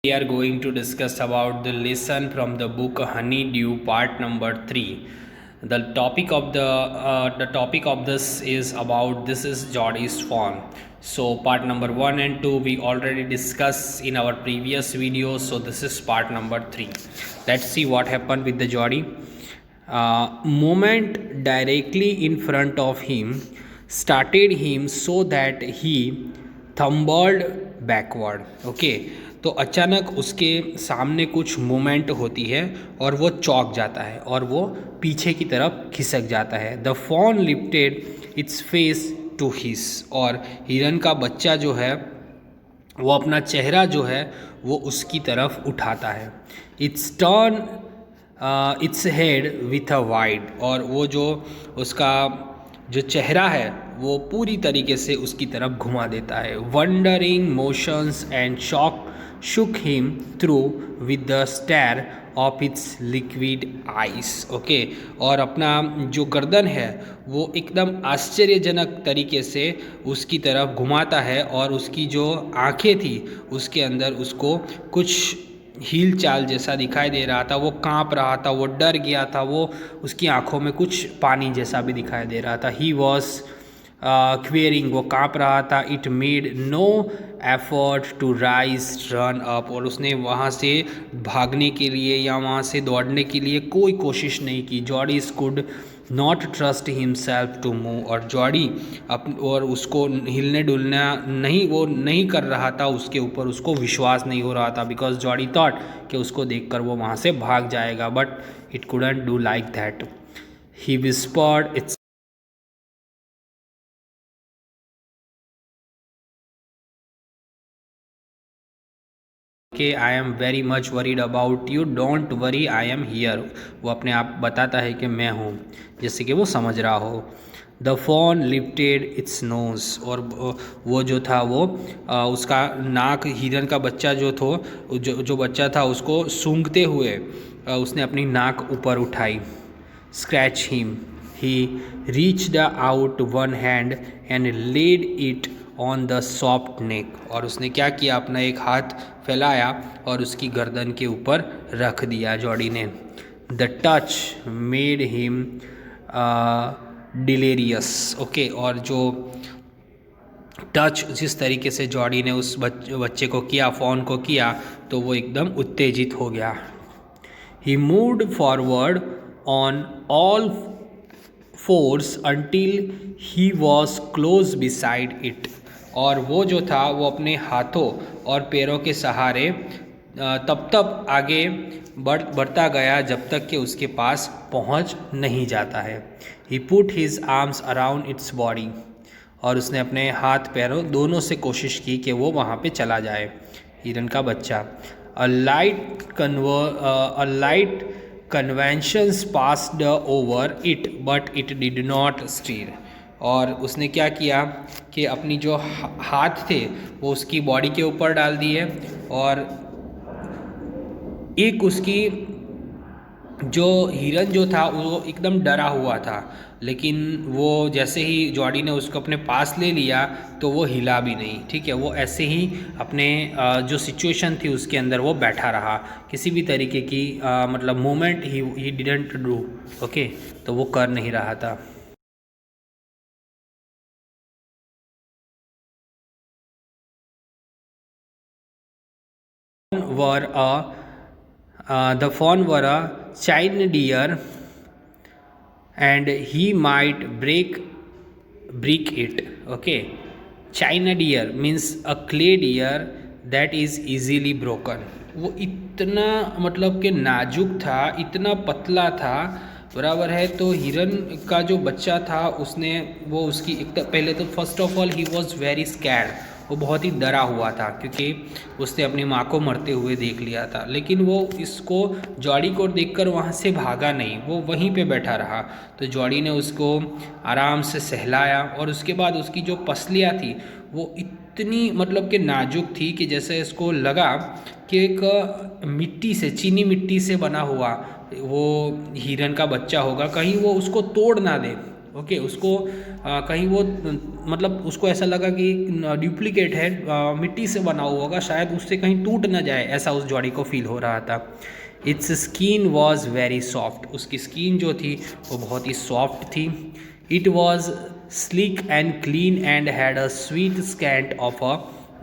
We are going to discuss about the lesson from the book Honeydew, part number 3. The topic of this is about this is Geordie's fawn. So part number 1 and 2 we already discussed in our previous video. So this is part number 3. Let's see what happened with the Geordie. Moment directly in front of him started him so that he tumbled backward. Okay, तो अचानक उसके सामने कुछ movement होती है और वो चौंक जाता है और वो पीछे की तरफ खिसक जाता है. The fawn lifted its face to his, और हिरन का बच्चा जो है वो अपना चेहरा जो है वो उसकी तरफ उठाता है. It's turn its head with a wide, और वो जो उसका जो चेहरा है वो पूरी तरीके से उसकी तरफ घुमा देता है. Wondering motions and shock shook him through with the stare of its liquid eyes. Okay, और अपना जो गर्दन है वो एकदम आश्चर्यजनक तरीके से उसकी तरफ घुमाता है, और उसकी जो आंखें थी उसके अंदर उसको कुछ हिल चाल जैसा दिखाई दे रहा था. वो कांप रहा था, वो डर गया था, वो उसकी आंखों में कुछ पानी जैसा भी दिखाई दे रहा था. ही वॉज क्वेरिंग, वो काँप रहा था. It made no effort to rise run up, और उसने वहाँ से भागने के लिए या वहाँ से दौड़ने के लिए कोई कोशिश नहीं की. Jody's could not trust himself to move, और जॉडी और उसको हिलने डुलना नहीं, वो नहीं कर रहा था, उसके ऊपर उसको विश्वास नहीं हो रहा था. बिकॉज जॉडी थॉट कि उसको देखकर वो वहाँ से भाग जाएगा, but it couldn't do like that. He whispered its कि I am very much worried about you, don't worry I am here. वो अपने आप बताता है कि मैं हूँ, जैसे कि वो समझ रहा हो. The fawn lifted its nose, और वो जो था वो उसका नाक, हिरन का बच्चा जो बच्चा था उसको सूंघते हुए उसने अपनी नाक ऊपर उठाई. Scratch him, he reached out one hand and laid it on the soft neck, और उसने क्या किया, अपना एक हाथ फैलाया और उसकी गर्दन के ऊपर रख दिया जॉडी ने. The touch made him delirious. Okay, और जो टच जिस तरीके से जॉडी ने उस बच्चे को किया, फ़ोन को किया, तो वो एकदम उत्तेजित हो गया. He moved forward on all fours until he was close beside it, और वो जो था वो अपने हाथों और पैरों के सहारे तब आगे बढ़ता गया जब तक कि उसके पास पहुंच नहीं जाता है. He put his arms around its body, और उसने अपने हाथ पैरों दोनों से कोशिश की कि वो वहाँ पे चला जाए. हिरन का बच्चा. A light convulsions passed over it but it did not stir, और उसने क्या किया कि अपनी जो हाथ थे वो उसकी बॉडी के ऊपर डाल दिए, और एक उसकी जो हिरन जो था वो एकदम डरा हुआ था, लेकिन वो जैसे ही जॉडी ने उसको अपने पास ले लिया तो वो हिला भी नहीं. ठीक है, वो ऐसे ही अपने जो सिचुएशन थी उसके अंदर वो बैठा रहा, किसी भी तरीके की मतलब movement he didn't do. Okay, तो वो कर नहीं रहा था. The fawn were a china deer, and he might break it. Okay, china deer means a clay deer that is easily broken. वो इतना मतलब कि नाजुक था, इतना पतला था, बराबर है. तो हिरन का जो बच्चा था उसने वो उसकी पहले तो first of all he was very scared, वो बहुत ही डरा हुआ था क्योंकि उसने अपनी माँ को मरते हुए देख लिया था. लेकिन वो इसको जॉडी को देखकर वहाँ से भागा नहीं, वो वहीं पे बैठा रहा. तो जॉडी ने उसको आराम से सहलाया, और उसके बाद उसकी जो पसलियाँ थी वो इतनी मतलब कि नाजुक थी कि जैसे इसको लगा कि एक मिट्टी से, चीनी मिट्टी से बना हुआ वो हिरन का बच्चा होगा, कहीं वो उसको तोड़ ना दे. ओके, उसको कहीं वो मतलब उसको ऐसा लगा कि डुप्लीकेट है, मिट्टी से बना हुआ होगा, शायद उससे कहीं टूट ना जाए, ऐसा उस जॉडी को फील हो रहा था। Its skin was very soft, उसकी स्किन जो थी वो बहुत ही सॉफ्ट थी। It was slick and clean and had a sweet scent of a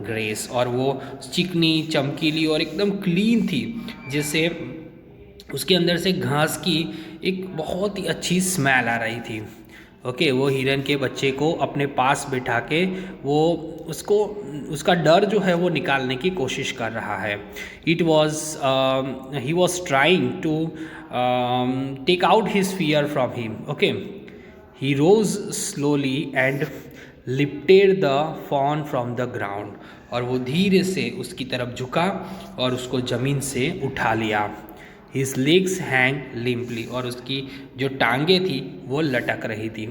grass, और वो चिकनी, चमकीली और एकदम क्लीन थी, जिससे उसके अंदर से घास की एक बहुत ही अच्छी स्मेल आ रही थी। ओके, वो हिरन के बच्चे को अपने पास बिठा के वो उसको उसका डर जो है वो निकालने की कोशिश कर रहा है। It was he was trying to take out his fear from him. Okay, he rose slowly and lifted the fawn from the ground, और वो धीरे से उसकी तरफ झुका और उसको ज़मीन से उठा लिया। His legs hang limply, और उसकी जो टांगे थी वो लटक रही थी।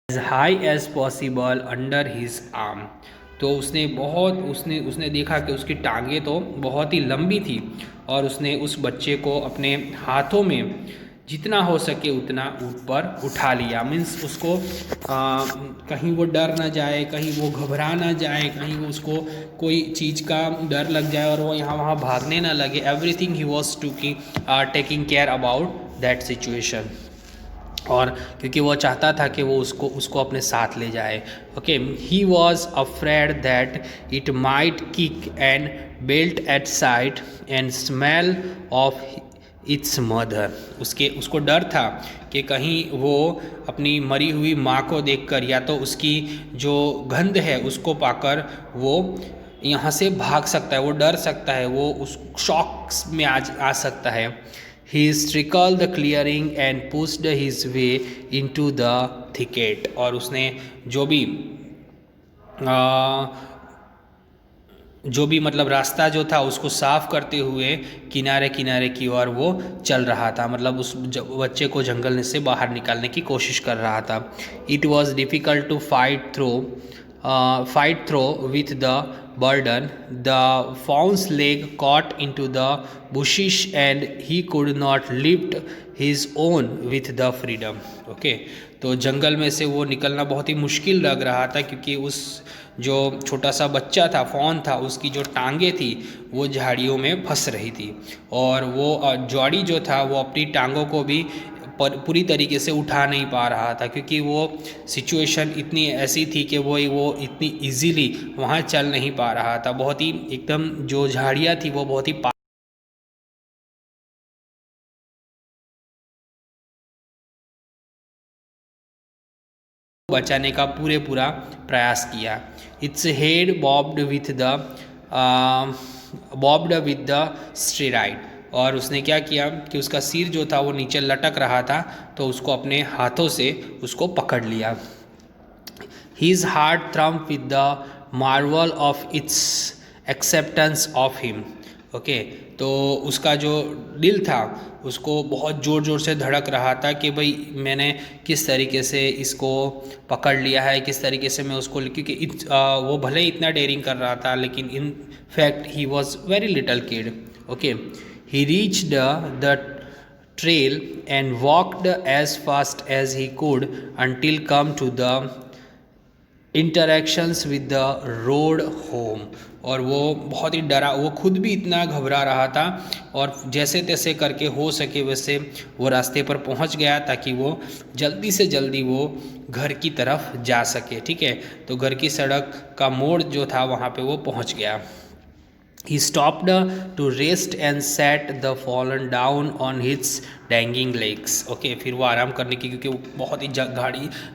As high as possible under his arm, तो उसने देखा कि उसकी टांगे तो बहुत ही लंबी थी, और उसने उस बच्चे को अपने हाथों में जितना हो सके उतना ऊपर उठा लिया। मीन्स उसको कहीं वो डर ना जाए, कहीं वो घबरा ना जाए, कहीं उसको कोई चीज़ का डर लग जाए और वो यहाँ वहाँ भागने ना लगे। Everything he was taking care about that situation, और क्योंकि वो चाहता था कि वो उसको अपने साथ ले जाए। Okay, he was afraid that it might kick and bleat at sight and smell of its mother, उसको डर था कि कहीं वो अपनी मरी हुई माँ को देखकर या तो उसकी जो गंध है उसको पाकर वो यहाँ से भाग सकता है, वो डर सकता है, वो उस शॉक में आ सकता है। He strickled the clearing and pushed his way into the thicket, और उसने जो भी मतलब रास्ता जो था उसको साफ करते हुए किनारे किनारे की ओर वो चल रहा था, मतलब उस बच्चे को जंगल से बाहर निकालने की कोशिश कर रहा था। It was difficult to fight through with the burden. The fawn's leg caught into the bushes and he could not lift his own with the freedom. Okay, तो जंगल में से वो निकलना बहुत ही मुश्किल लग रहा था, क्योंकि उस जो छोटा सा बच्चा था, फॉन था, उसकी जो टांगे थी वो झाड़ियों में फंस रही थी, और वो जॉडी जो था वो अपनी टांगों को भी पूरी तरीके से उठा नहीं पा रहा था, क्योंकि वो सिचुएशन इतनी ऐसी थी कि वो इतनी इजीली वहाँ चल नहीं पा रहा था। बहुत ही एकदम जो झाड़ियाँ थी वो बहुत ही बचाने का पूरा प्रयास किया। Its head barbed with the steroid, और उसने क्या किया कि उसका सिर जो था वो नीचे लटक रहा था, तो उसको अपने हाथों से उसको पकड़ लिया। His heart thumped with the marvel of its acceptance of him. Okay, तो उसका जो दिल था उसको बहुत ज़ोर ज़ोर से धड़क रहा था कि भाई मैंने किस तरीके से इसको पकड़ लिया है, किस तरीके से मैं उसको, क्योंकि वो भले ही इतना डेयरिंग कर रहा था लेकिन in fact he was very little kid. Okay, he reached the trail and walked as fast as he could until come to the interactions with the road home, और वो बहुत ही डरा, वो खुद भी इतना घबरा रहा था, और जैसे तैसे करके हो सके वैसे वो रास्ते पर पहुंच गया ताकि वो जल्दी से जल्दी वो घर की तरफ जा सके। ठीक है, तो घर की सड़क का मोड़ जो था वहाँ पे वो पहुंच गया। He stopped to rest and sat the fallen down on his dangling legs. Okay, फिर वो आराम करने की, क्योंकि वो बहुत ही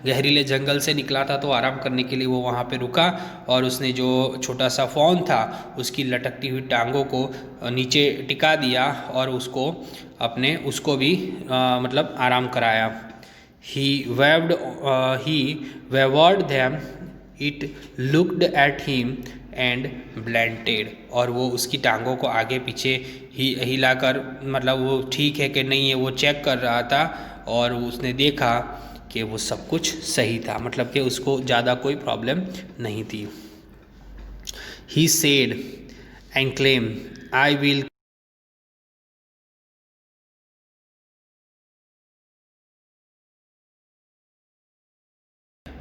गहरीले जंगल से निकला था, तो आराम करने के लिए वो वहाँ पे रुका, और उसने जो छोटा सा फॉन था उसकी लटकती हुई टांगों को नीचे टिका दिया और उसको भी मतलब आराम कराया। He wavered them. It looked at him and blinked, और वो उसकी टांगों को आगे पीछे हिलाकर, मतलब वो ठीक है कि नहीं है वो चेक कर रहा था, और उसने देखा कि वो सब कुछ सही था, मतलब कि उसको ज़्यादा कोई प्रॉब्लम नहीं थी। He said and claim I will.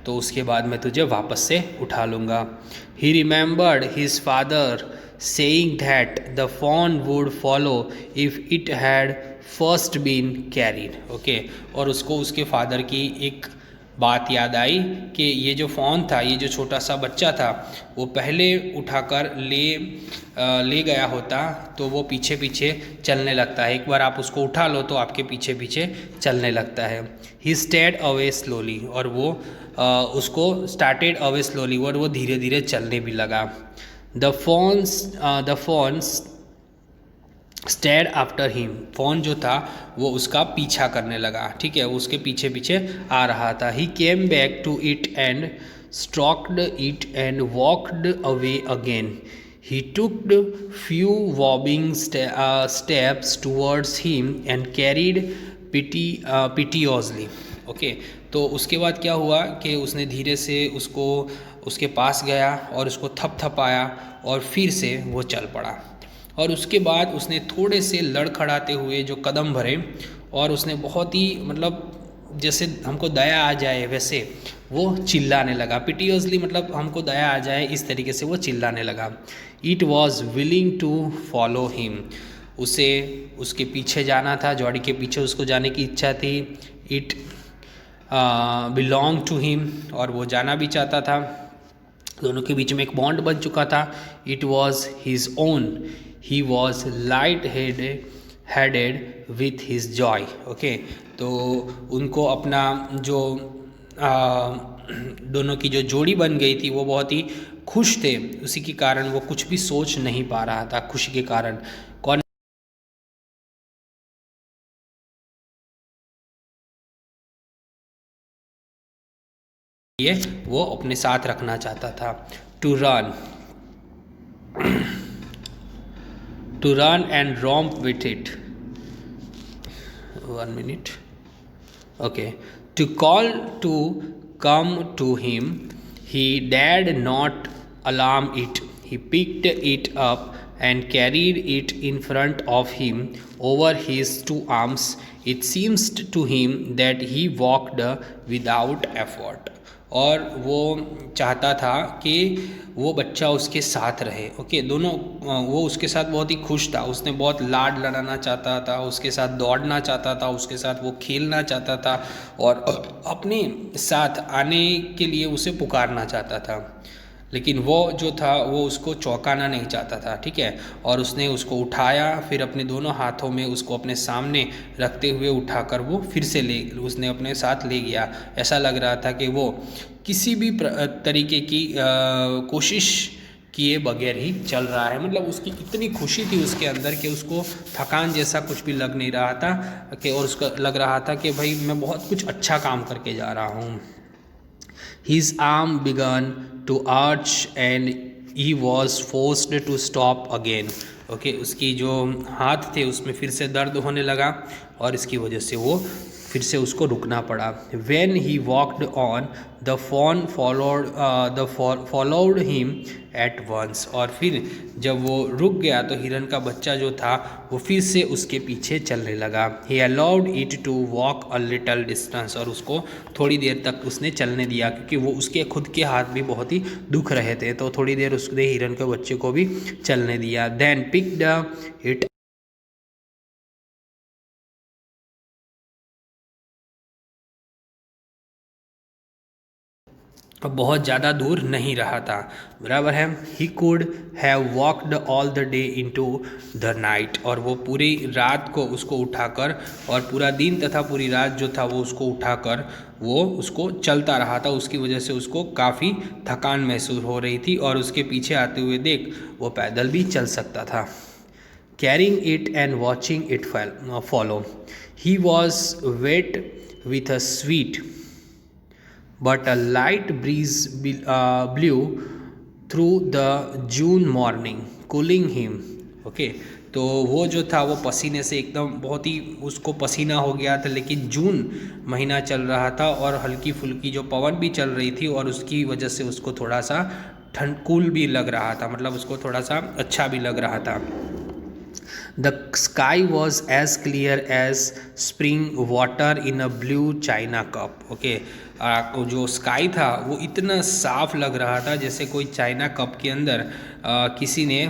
तो उसके बाद मैं तुझे वापस से उठा लूँगा। He remembered his father saying that the fawn would follow if it had first been carried. Okay, और उसको उसके फादर की एक बात याद आई कि ये जो फॉन था, ये जो छोटा सा बच्चा था, वो पहले उठाकर ले गया होता तो वो पीछे पीछे चलने लगता है। एक बार आप उसको उठा लो तो आपके पीछे पीछे चलने लगता है। ही स्टेड अवे स्लोली, और वो उसको स्टार्टेड अवे स्लोली, और वो धीरे धीरे चलने भी लगा। The fawns stayed after him, fawn जो था वो उसका पीछा करने लगा। ठीक है, वो उसके पीछे पीछे आ रहा था। He came back to it and stroked it and walked away again. He took few wobbling steps towards him and carried piteously. Okay, तो उसके बाद क्या हुआ कि उसने धीरे से उसको उसके पास गया और उसको थपथपाया और फिर से वो चल पड़ा। और उसके बाद उसने थोड़े से लड़खड़ाते हुए जो कदम भरे, और उसने बहुत ही मतलब जैसे हमको दया आ जाए वैसे वो चिल्लाने लगा। पिटियोसली मतलब हमको दया आ जाए इस तरीके से वो चिल्लाने लगा। It was willing to follow him, उसे उसके पीछे जाना था, जॉडी के पीछे उसको जाने की इच्छा थी। इट बिलोंग टू हिम, और वो जाना भी चाहता था। दोनों के बीच में एक बॉन्ड बन चुका था। It was his own, he was light headed with his Joy. Okay, तो उनको अपना जो दोनों की जो जोड़ी बन गई थी वो बहुत ही खुश थे, उसी के कारण वो कुछ भी सोच नहीं पा रहा था खुशी के कारण। कौन ये वो अपने साथ रखना चाहता था। To run and romp with it. 1 minute. Okay. To call to come to him, he dared not alarm it. He picked it up and carried it in front of him over his two arms. It seems to him that he walked without effort. और वो चाहता था कि वो बच्चा उसके साथ रहे। ओके, दोनों वो उसके साथ बहुत ही खुश था, उसने बहुत लाड लड़ाना चाहता था, उसके साथ दौड़ना चाहता था, उसके साथ वो खेलना चाहता था, और अपने साथ आने के लिए उसे पुकारना चाहता था। लेकिन वो जो था वो उसको चौंकाना नहीं चाहता था। ठीक है, और उसने उसको उठाया, फिर अपने दोनों हाथों में उसको अपने सामने रखते हुए उठाकर वो फिर से उसने अपने साथ ले गया। ऐसा लग रहा था कि वो किसी भी तरीके की कोशिश किए बगैर ही चल रहा है। मतलब उसकी इतनी खुशी थी उसके अंदर कि उसको थकान जैसा कुछ भी लग नहीं रहा था, कि और उसका लग रहा था कि भाई मैं बहुत कुछ अच्छा काम करके जा रहा हूँ। His arm began to arch and he was forced to stop again. Okay, उसकी जो हाथ थे उसमें फिर से दर्द होने लगा और इसकी वजह से वो फिर से उसको रुकना पड़ा। When he walked on, the fawn followed him at once. और फिर जब वो रुक गया तो हिरन का बच्चा जो था वो फिर से उसके पीछे चलने लगा। He allowed it to walk a little distance. और उसको थोड़ी देर तक उसने चलने दिया, क्योंकि वो उसके खुद के हाथ भी बहुत ही दुख रहे थे, तो थोड़ी देर उसने हिरन के बच्चे को भी चलने दिया। Then picked it बहुत ज़्यादा दूर नहीं रहा था, बराबर है। He could have walked all the day into the night. और वो पूरी रात को उसको उठाकर, और पूरा दिन तथा पूरी रात जो था वो उसको उठाकर वो उसको चलता रहा था। उसकी वजह से उसको काफ़ी थकान महसूस हो रही थी, और उसके पीछे आते हुए देख वो पैदल भी चल सकता था। Carrying it and watching it follow, he was weight with a sweet but a light breeze blew through the June morning, cooling him. Okay, तो वो जो था वो पसीने से एकदम बहुत ही उसको पसीना हो गया था, लेकिन जून महीना चल रहा था और हल्की फुल्की जो पवन भी चल रही थी, और उसकी वजह से उसको थोड़ा सा ठंड कूल भी लग रहा था, मतलब उसको थोड़ा सा अच्छा भी लग रहा था। The sky was as clear as spring water in a blue china cup. Okay, जो स्काई था वो इतना साफ लग रहा था जैसे कोई चाइना कप के अंदर किसी ने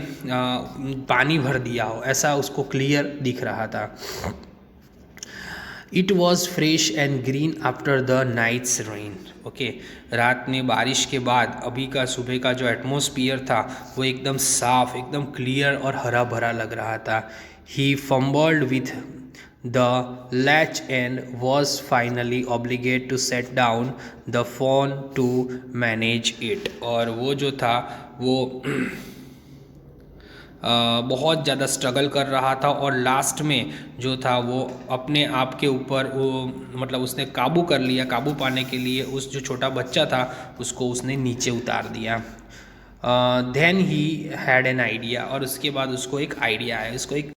पानी भर दिया हो, ऐसा उसको क्लियर दिख रहा था। It was fresh and green after the night's rain. Okay, रात में बारिश के बाद अभी का सुबह का जो एटमॉस्फियर था वो एकदम साफ, एकदम क्लियर और हरा भरा लग रहा था। He fumbled with the latch and was finally obligate to set down the fawn to manage it. और वो जो था वो बहुत ज़्यादा स्ट्रगल कर रहा था और लास्ट में जो था वो अपने आप के ऊपर वो मतलब उसने काबू कर लिया। काबू पाने के लिए उस जो छोटा बच्चा था उसको उसने नीचे उतार दिया। Then he had an idea, और उसके बाद उसको एक आइडिया आया, उसको एक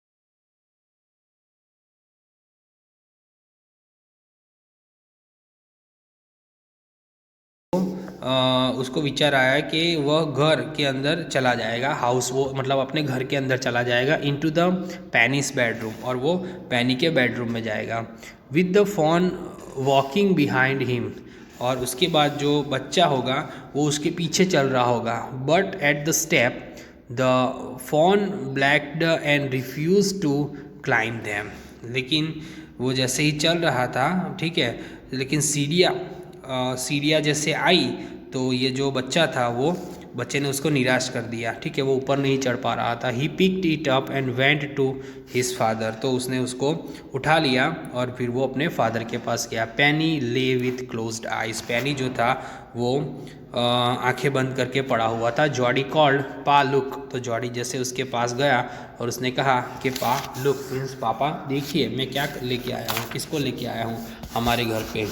उसको विचार आया कि वह घर के अंदर चला जाएगा, हाउस वो मतलब अपने घर के अंदर चला जाएगा इनटू द पैनीस बेडरूम, और वो पैनी के बेडरूम में जाएगा with the phone walking behind him. और उसके बाद जो बच्चा होगा वो उसके पीछे चल रहा होगा। But at the step the fawn balked and refuse to climb them. लेकिन वो जैसे ही चल रहा था, ठीक है, लेकिन सीढ़ियाँ जैसे आई तो ये जो बच्चा था वो बच्चे ने उसको निराश कर दिया, ठीक है, वो ऊपर नहीं चढ़ पा रहा था। He picked it up and went to his father, तो उसने उसको उठा लिया और फिर वो अपने फादर के पास गया। पैनी ले विथ क्लोज्ड आइज, पैनी जो था वो आंखें बंद करके पड़ा हुआ था। जॉडी कॉल्ड पा लुक, तो जॉडी जैसे उसके पास गया और उसने कहा कि पा लुक मीन्स पापा देखिए मैं क्या लेके आया हूँ, किसको लेके आया हूँ हमारे घर पे।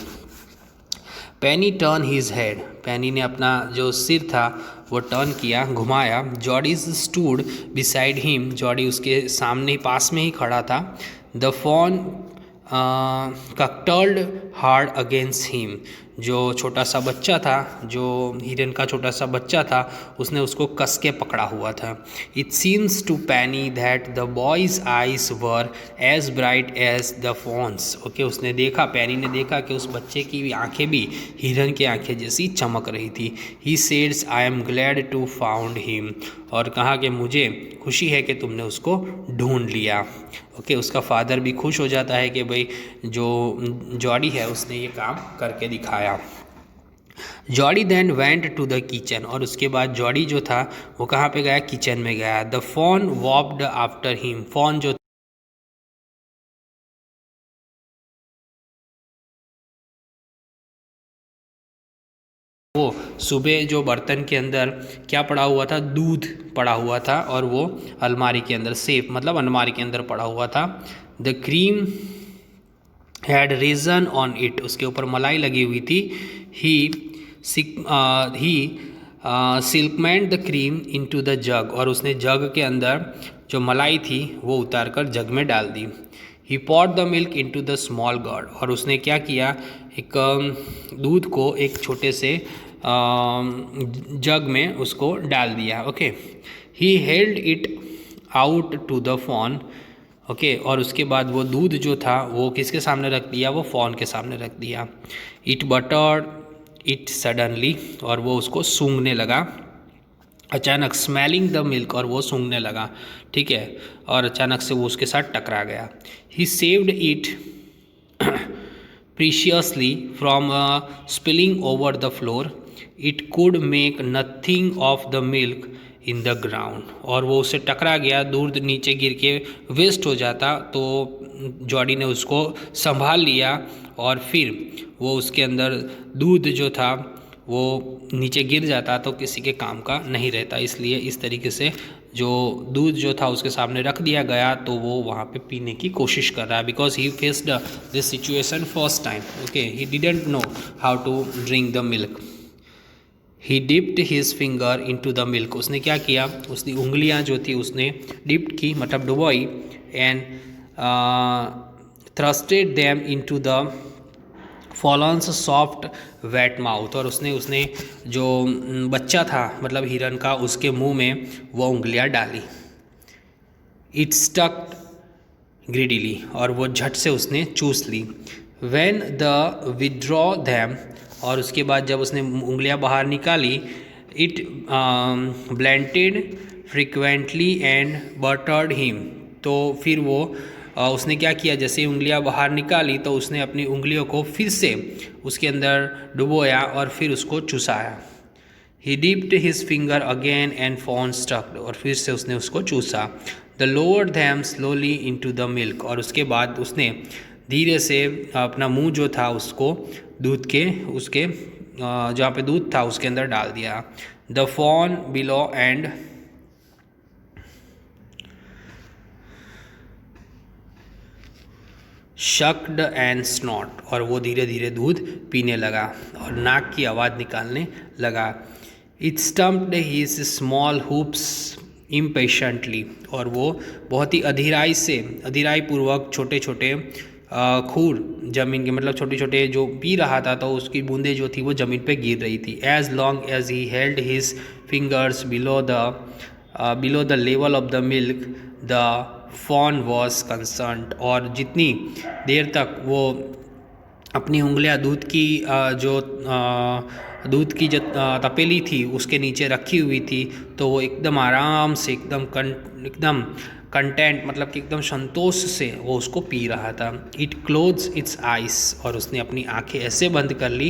पैनी टर्न हिज हेड, पैनी ने अपना जो सिर था वो टर्न किया, घुमाया। Jody stood beside him, Jody उसके सामने पास में ही खड़ा था। द फोन कक्टल्ड हार्ड अगेंस्ट हिम, जो छोटा सा बच्चा था, जो हिरन का छोटा सा बच्चा था, उसने उसको कस के पकड़ा हुआ था। It seems to Penny that the boy's eyes were as bright as the fawn's. Okay, उसने देखा, पैनी ने देखा कि उस बच्चे की आंखें भी हिरन की आंखें जैसी चमक रही थी। ही सेड्स I am glad to found him, और कहा कि मुझे खुशी है कि तुमने उसको ढूंढ लिया। ओके, उसका फादर भी खुश हो जाता है कि भाई जो जॉडी है उसने ये काम करके दिखाया। Jody then went to the kitchen, और उसके बाद जॉडी जो था वो कहाँ पे गया, किचन में गया। The phone warped after him, fawn जो वो सुबह जो बर्तन के अंदर क्या पड़ा हुआ था, दूध पड़ा हुआ था, और वो अलमारी के अंदर सेफ मतलब अलमारी के अंदर पड़ा हुआ था। The cream had risen on it, उसके ऊपर मलाई लगी हुई थी। ही सिल्कमेंट the cream into the jug, और उसने जग के अंदर जो मलाई थी वो उतार कर जग में डाल दी। He poured the milk into the small gourd, और उसने क्या किया, एक दूध को एक छोटे से जग में उसको डाल दिया। Okay, he held it out to the fawn. Okay, और उसके बाद वो दूध जो था वो किसके सामने रख दिया, वो फोन के सामने रख दिया। इट बटर्ड इट सडनली, और वो उसको सूंघने लगा अचानक। स्मेलिंग द मिल्क, और वो सूंघने लगा, ठीक है, और अचानक से वो उसके साथ टकरा गया। He saved it preciously from spilling over the floor, it could make nothing of the milk in the ground, और वो उससे टकरा गया, दूध नीचे गिर के वेस्ट हो जाता, तो जॉडी ने उसको संभाल लिया और फिर वो उसके अंदर दूध जो था वो नीचे गिर जाता तो किसी के काम का नहीं रहता। इसलिए इस तरीके से जो दूध जो था उसके सामने रख दिया गया तो वो वहाँ पे पीने की कोशिश कर रहा है, because he faced this situation first time. Okay, he didn't know how to drink the milk. He dipped his finger into the milk, उसने क्या किया, उसकी उंगलियां जो थी उसने डिप्ड की मतलब डुबोई, and thrusted them into the fawn's soft wet mouth, और उसने जो बच्चा था मतलब हिरन का उसके मुंह में वो उंगलियां डाली। इट स्टक ग्रीडीली, और वो झट से उसने चूस ली। व्हेन द विदड्रॉ दैम, और उसके बाद जब उसने उंगलियां बाहर निकाली, इट ब्लेंटेड फ्रिक्वेंटली एंड बटर्ड हिम, तो फिर वो उसने क्या किया, जैसे उंगलियां बाहर निकाली तो उसने अपनी उंगलियों को फिर से उसके अंदर डुबोया और फिर उसको चुसाया। He dipped his finger again and found stuck, और फिर से उसने उसको चूसा। The lower them slowly into the milk, और उसके बाद उसने धीरे से अपना मुंह जो था उसको दूध के उसके जहाँ पे दूध था उसके अंदर डाल दिया। The fawn below and sucked and snort, और वो धीरे धीरे दूध पीने लगा और नाक की आवाज़ निकालने लगा। It stumped his small hoops impatiently, और वो बहुत ही अधीराई पूर्वक छोटे छोटे खूर जमीन के, मतलब छोटे छोटे जो पी रहा था तो उसकी बूंदें जो थी वो ज़मीन पे गिर रही थी। As long as he held his fingers below the level of the milk the fawn was concerned, और जितनी देर तक वो अपनी उंगलियां दूध की जो तपेली थी उसके नीचे रखी हुई थी, तो वो एकदम आराम से एकदम कंटेंट, मतलब कि एकदम संतोष से वो उसको पी रहा था। इट क्लोज इट्स आइस, और उसने अपनी आंखें ऐसे बंद कर ली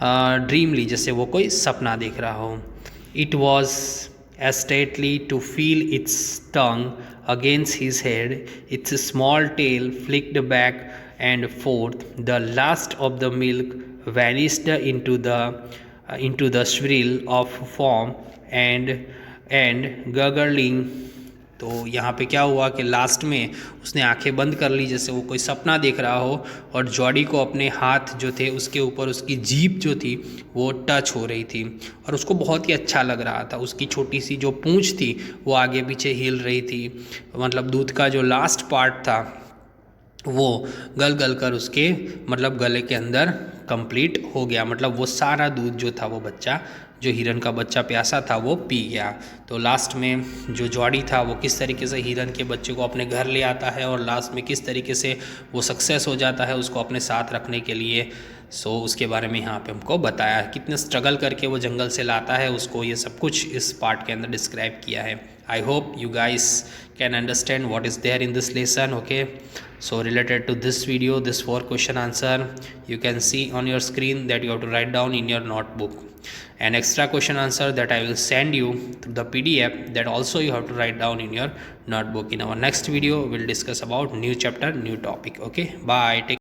ड्रीमली, जैसे वो कोई सपना देख रहा हो। It was stately to feel its tongue against his head, its small tail flicked back and forth. The last of the milk vanished into the swirl of foam and gurgling. तो यहाँ पे क्या हुआ कि लास्ट में उसने आंखें बंद कर ली जैसे वो कोई सपना देख रहा हो, और जॉडी को अपने हाथ जो थे उसके ऊपर उसकी जीभ जो थी वो टच हो रही थी, और उसको बहुत ही अच्छा लग रहा था। उसकी छोटी सी जो पूंछ थी वो आगे पीछे हिल रही थी, मतलब दूध का जो लास्ट पार्ट था वो गल गल कर उसके मतलब गले के अंदर कंप्लीट हो गया, मतलब वो सारा दूध जो था वो बच्चा, जो हिरन का बच्चा प्यासा था वो पी गया। तो लास्ट में जो जॉडी था वो किस तरीके से हिरन के बच्चे को अपने घर ले आता है, और लास्ट में किस तरीके से वो सक्सेस हो जाता है उसको अपने साथ रखने के लिए, सो उसके बारे में यहाँ पे हमको बताया है। कितने स्ट्रगल करके वो जंगल से लाता है उसको, ये सब कुछ इस पार्ट के अंदर डिस्क्राइब किया है। I hope you guys can understand what is there in this lesson. Okay, so related to this video, this 4 question answer you can see on your screen that you have to write down in your notebook. An extra question answer that I will send you through the PDF, that also you have to write down in your notebook. In our next video we'll discuss about new chapter, new topic. Okay, bye, take